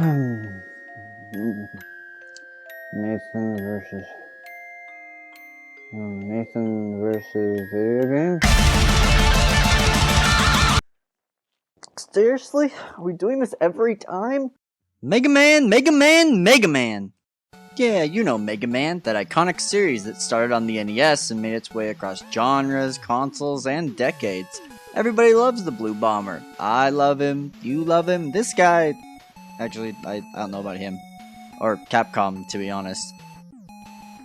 Nathan versus video game. Seriously? Are we doing this every time? Mega Man, Mega Man, Mega Man! Yeah, you know Mega Man, that iconic series that started on the NES and made its way across genres, consoles, and decades. Everybody loves the Blue Bomber. I love him, you love him, this guy... Actually, I don't know about him. Or Capcom, to be honest.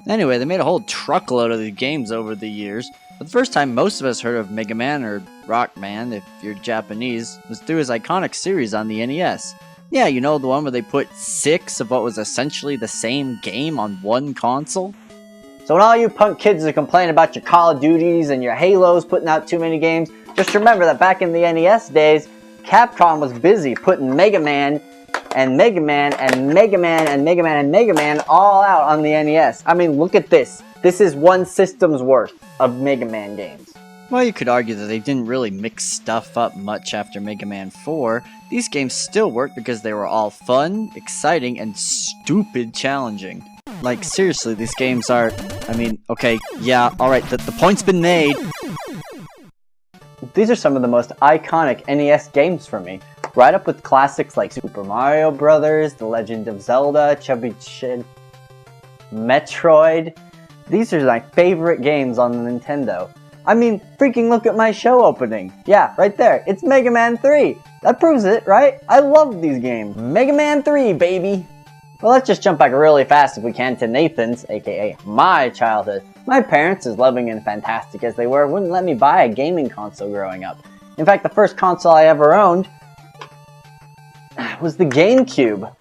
Anyway, they made a whole truckload of these games over the years, but the first time most of us heard of Mega Man, or Rockman if you're Japanese, was through his iconic series on the NES. Yeah, you know, the one where they put 6 of what was essentially the same game on one console? So when all you punk kids are complaining about your Call of Duties and your Halos putting out too many games, just remember that back in the NES days, Capcom was busy putting Mega Man and Mega Man and Mega Man and Mega Man and Mega Man all out on the NES. I mean, look at this. This is one system's worth of Mega Man games. Well, you could argue that they didn't really mix stuff up much after Mega Man 4. These games still work because they were all fun, exciting, and stupid challenging. Like, seriously, these games are... I mean, okay, yeah, alright, the point's been made. These are some of the most iconic NES games for me. Right up with classics like Super Mario Bros., The Legend of Zelda, Chubby Chin, Metroid. These are my favorite games on the Nintendo. I mean, freaking look at my show opening. Yeah, right there. It's Mega Man 3. That proves it, right? I love these games. Mega Man 3, baby. Well, let's just jump back really fast if we can to Nathan's, aka my childhood. My parents, as loving and fantastic as they were, wouldn't let me buy a gaming console growing up. In fact, the first console I ever owned was the GameCube.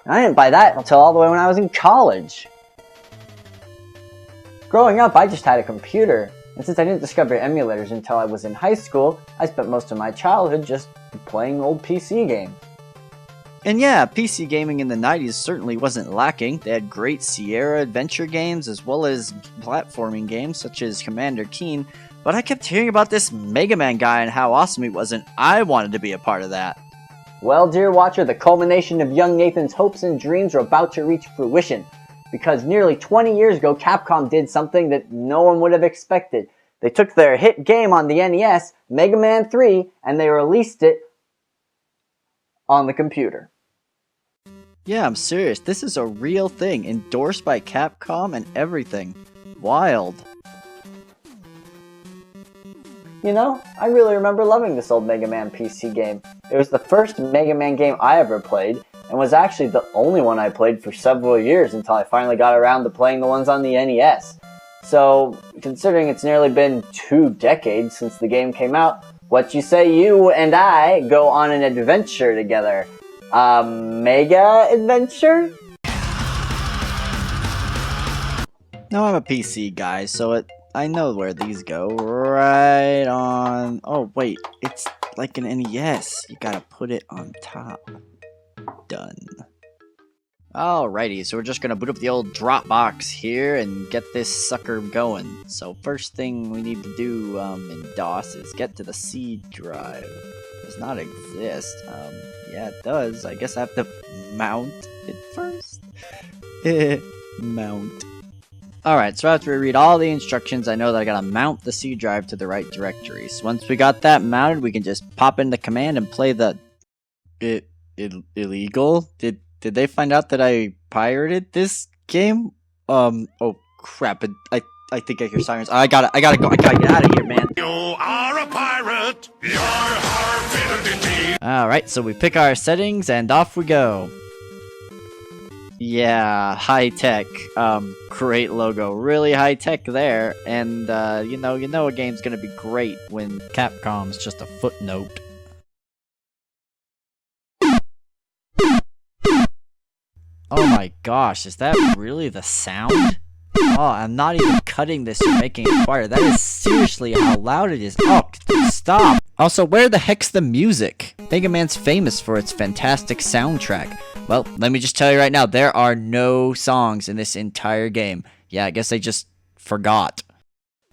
I didn't buy that until all the way when I was in college. Growing up, I just had a computer. And since I didn't discover emulators until I was in high school, I spent most of my childhood just playing old PC games. And yeah, PC gaming in the 90s certainly wasn't lacking. They had great Sierra adventure games as well as platforming games such as Commander Keen, but I kept hearing about this Mega Man guy and how awesome he was, and I wanted to be a part of that. Well, dear watcher, the culmination of young Nathan's hopes and dreams are about to reach fruition. Because nearly 20 years ago, Capcom did something that no one would have expected. They took their hit game on the NES, Mega Man 3, and they released it on the computer. Yeah, I'm serious. This is a real thing, endorsed by Capcom and everything. Wild. You know, I really remember loving this old Mega Man PC game. It was the first Mega Man game I ever played, and was actually the only one I played for several years until I finally got around to playing the ones on the NES. So, considering it's nearly been 2 decades since the game came out, what you say you and I go on an adventure together? A mega adventure? No, I'm a PC guy, so I know where these go. Right on... Oh, wait, it's like an NES. You gotta put it on top. Done. Alrighty, so we're just gonna boot up the old Dropbox here and get this sucker going. So first thing we need to do in DOS is get to the C drive. Does not exist. Yeah, it does. I guess I have to mount it first. Mount. Alright, so after we read all the instructions, I know that I gotta mount the C drive to the right directory. So once we got that mounted, we can just pop in the command and play the... illegal? Did they find out that I pirated this game? Oh crap, I think I hear sirens. I gotta go, I gotta get out of here, man. You are a pirate, Alright, so we pick our settings and off we go. Yeah, high tech. Great logo. Really high tech there. And you know a game's gonna be great when Capcom's just a footnote. Oh my gosh, is that really the sound? Oh, I'm not even cutting this or making it quieter. That is seriously how loud it is. Oh, stop! Also, where the heck's the music? Mega Man's famous for its fantastic soundtrack. Well, let me just tell you right now, there are no songs in this entire game. Yeah, I guess they just forgot.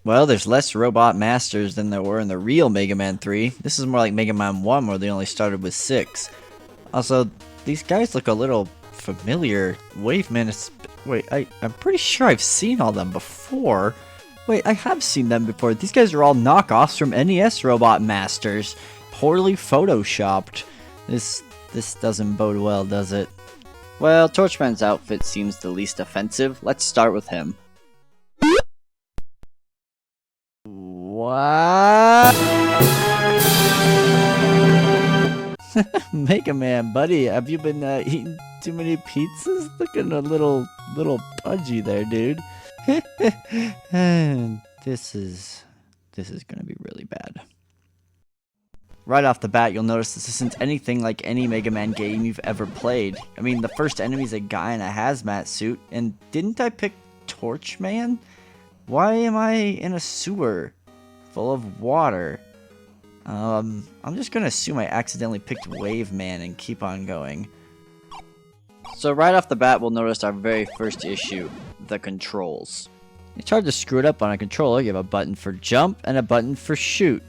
Well, there's less robot masters than there were in the real Mega Man 3. This is more like Mega Man 1, where they only started with 6. Also, these guys look a little familiar. Waveman is... Wait, I'm pretty sure I've seen all them before. Wait, I have seen them before. These guys are all knockoffs from NES Robot Masters. Poorly photoshopped. This doesn't bode well, does it? Well, Torchman's outfit seems the least offensive. Let's start with him. What? Mega Man, buddy, have you been eating too many pizzas? Looking a little pudgy there, dude. And this is gonna be really bad. Right off the bat, you'll notice this isn't anything like any Mega Man game you've ever played. I mean, the first enemy's a guy in a hazmat suit, and didn't I pick Torchman? Why am I in a sewer full of water? I'm just gonna assume I accidentally picked Waveman and keep on going. So right off the bat, we'll notice our very first issue, the controls. It's hard to screw it up on a controller. You have a button for jump and a button for shoot.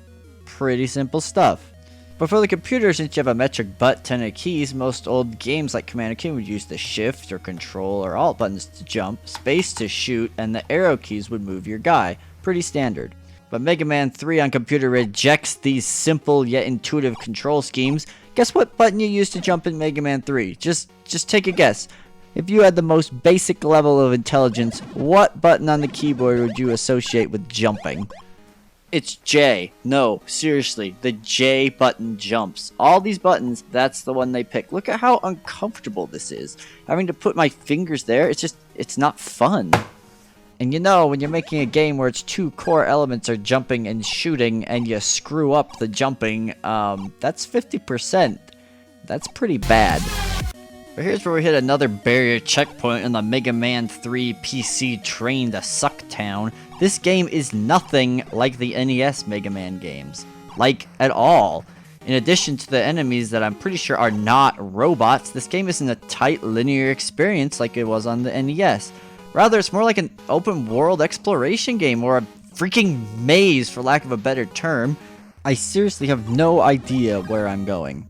Pretty simple stuff. But for the computer, since you have a metric button of keys, most old games like Command & King would use the shift or control or alt buttons to jump, space to shoot, and the arrow keys would move your guy. Pretty standard. But Mega Man 3 on computer rejects these simple yet intuitive control schemes. Guess what button you use to jump in Mega Man 3? Just take a guess. If you had the most basic level of intelligence, what button on the keyboard would you associate with jumping? It's J. No, seriously, the J button jumps. All these buttons, that's the one they pick. Look at how uncomfortable this is. Having to put my fingers there, it's not fun. And you know, when you're making a game where its two core elements are jumping and shooting, and you screw up the jumping, that's 50%. That's pretty bad. But here's where we hit another barrier checkpoint in the Mega Man 3 PC train to Sucktown. This game is nothing like the NES Mega Man games. Like, at all. In addition to the enemies that I'm pretty sure are not robots, this game isn't a tight linear experience like it was on the NES. Rather, it's more like an open world exploration game, or a freaking maze for lack of a better term. I seriously have no idea where I'm going.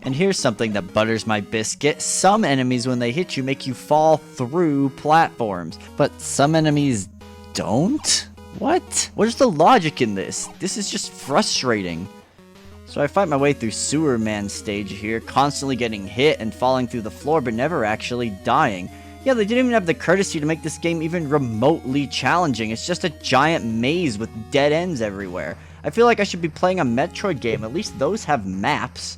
And here's something that butters my biscuit. Some enemies, when they hit you, make you fall through platforms. But some enemies don't? What? What is the logic in this? This is just frustrating. So I fight my way through Sewer Man stage here, constantly getting hit and falling through the floor, but never actually dying. Yeah, they didn't even have the courtesy to make this game even remotely challenging. It's just a giant maze with dead ends everywhere. I feel like I should be playing a Metroid game. At least those have maps.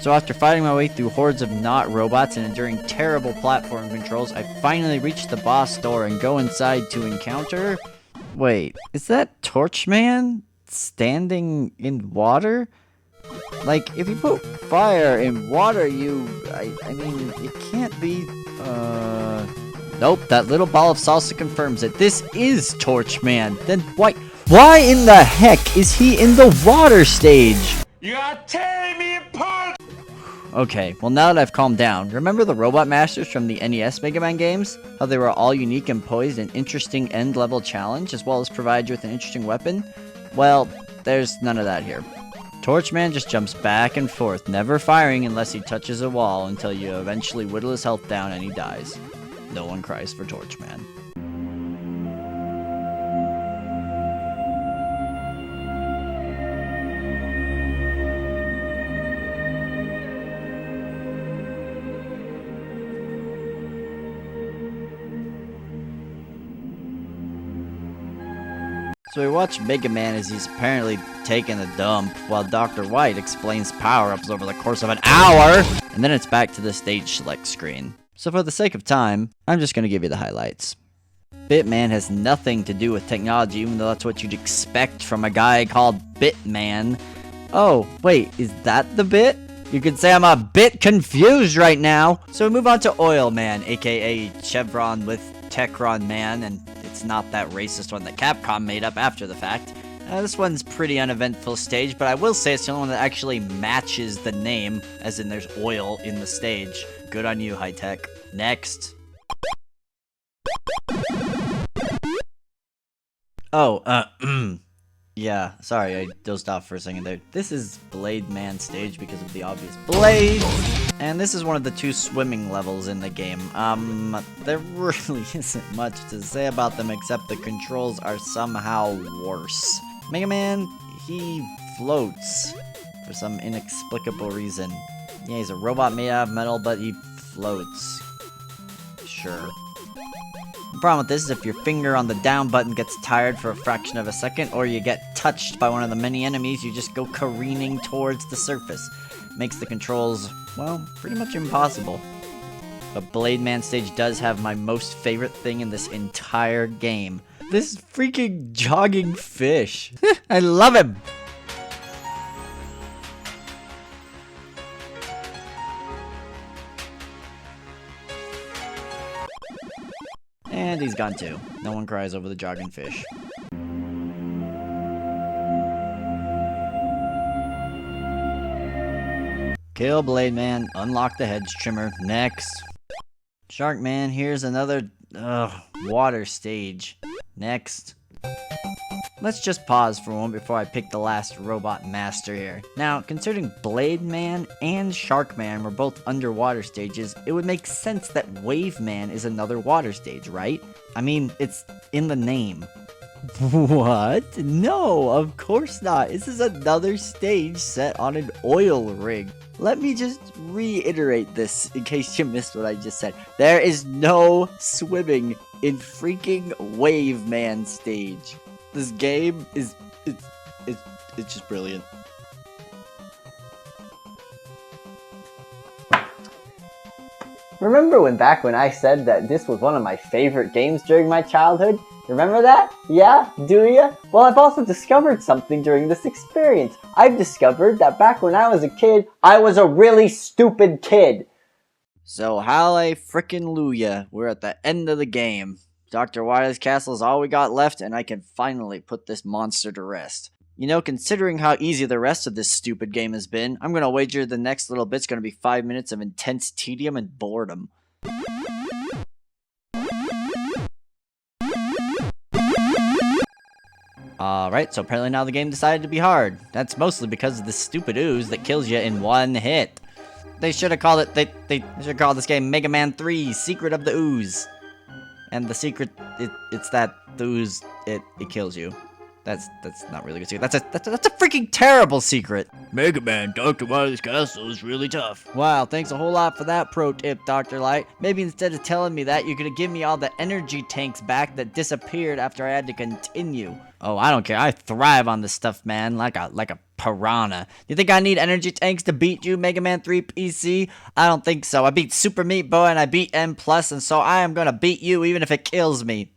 So after fighting my way through hordes of not robots and enduring terrible platform controls, I finally reach the boss door and go inside to encounter... Wait, is that Torchman standing in water? Like, if you put fire in water, I mean, it can't be... Nope, that little ball of salsa confirms it. This is Torchman. Then why in the heck is he in the water stage? You are tearing me apart! Okay, well now that I've calmed down, remember the Robot Masters from the NES Mega Man games? How they were all unique and poised an interesting end-level challenge, as well as provide you with an interesting weapon? Well, there's none of that here. Torchman just jumps back and forth, never firing unless he touches a wall, until you eventually whittle his health down and he dies. No one cries for Torchman. So we watch Mega Man as he's apparently taking a dump, while Dr. White explains power-ups over the course of an hour, and then it's back to the stage select screen. So for the sake of time, I'm just gonna give you the highlights. Bitman has nothing to do with technology, even though that's what you'd expect from a guy called Bitman. Oh, wait, is that the bit? You could say I'm a bit confused right now. So we move on to Oil Man, aka Chevron with Techron Man, and it's not that racist one that Capcom made up after the fact. This one's pretty uneventful stage, but I will say it's the only one that actually matches the name, as in there's oil in the stage. Good on you, High Tech. Next. Oh, yeah, sorry, I dozed off for a second there. This is Blade Man stage because of the obvious blade. And this is one of the 2 swimming levels in the game. There really isn't much to say about them except the controls are somehow worse. Mega Man, he floats for some inexplicable reason. Yeah, he's a robot made out of metal, but he floats. Sure. The problem with this is if your finger on the down button gets tired for a fraction of a second, or you get touched by one of the many enemies, you just go careening towards the surface. Makes the controls, well, pretty much impossible. But Blade Man stage does have my most favorite thing in this entire game. This freaking jogging fish. I love him! And he's gone too. No one cries over the jogging fish. Kill Blade Man, unlock the hedge trimmer, next. Shark Man, here's another, water stage. Next. Let's just pause for a moment before I pick the last robot master here. Now, considering Blade Man and Shark Man were both underwater stages, it would make sense that Wave Man is another water stage, right? I mean, it's in the name. What? No, of course not. This is another stage set on an oil rig. Let me just reiterate this in case you missed what I just said. There is no swimming in freaking Wave Man stage. This game is it's just brilliant. Remember back when I said that this was one of my favorite games during my childhood? Remember that? Yeah? Do ya? Well, I've also discovered something during this experience. I've discovered that back when I was a kid, I was a really stupid kid. So halle frickin' Luya, we're at the end of the game. Dr. Wylie's castle is all we got left, and I can finally put this monster to rest. You know, considering how easy the rest of this stupid game has been, I'm gonna wager the next little bit's gonna be 5 minutes of intense tedium and boredom. Alright, so apparently now the game decided to be hard. That's mostly because of this stupid ooze that kills you in one hit. They should have called it, they should have called this game Mega Man 3, Secret of the Ooze. And the secret, it's that the ooze, it kills you. That's not really a good secret. That's a freaking terrible secret. Mega Man, Dr. Wiley's castle is really tough. Wow, thanks a whole lot for that pro tip, Dr. Light. Maybe instead of telling me that, you could have given me all the energy tanks back that disappeared after I had to continue. Oh, I don't care. I thrive on this stuff, man, like a piranha. You think I need energy tanks to beat you, Mega Man 3 PC? I don't think so. I beat Super Meat Boy and I beat M+, and so I am gonna beat you even if it kills me.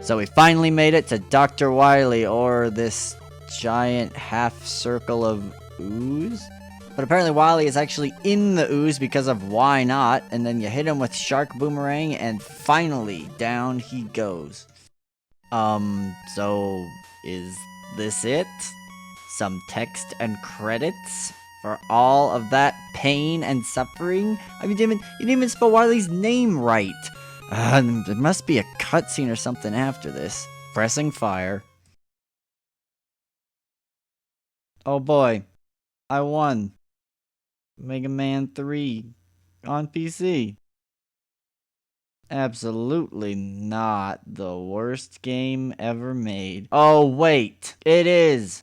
So we finally made it to Dr. Wylie, or this giant half circle of ooze. But apparently Wylie is actually in the ooze because of why not, and then you hit him with Shark Boomerang, and finally down he goes. So is this it? Some text and credits for all of that pain and suffering? I mean, you didn't even spell Wylie's name right. There must be a cutscene or something after this. Pressing fire. Oh boy. I won. Mega Man 3 on PC. Absolutely not the worst game ever made. Oh wait, it is.